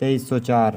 2304،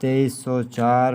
2304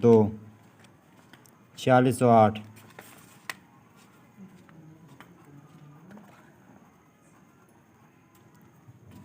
2 4608،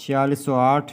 4608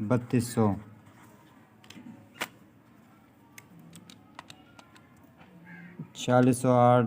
3200، 4608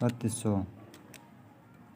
3200،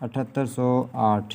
7808،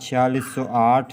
4608۔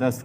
10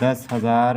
10,000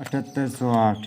7808،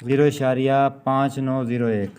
0.5901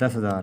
10,000،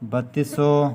3200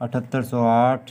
7808،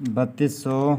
3200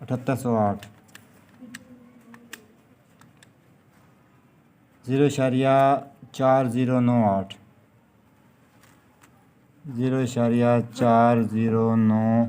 7808، 0.4098، 0.409.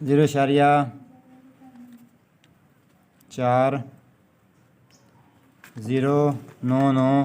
0.409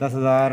10,000،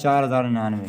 4099.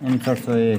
5901.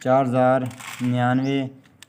4099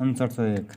5901.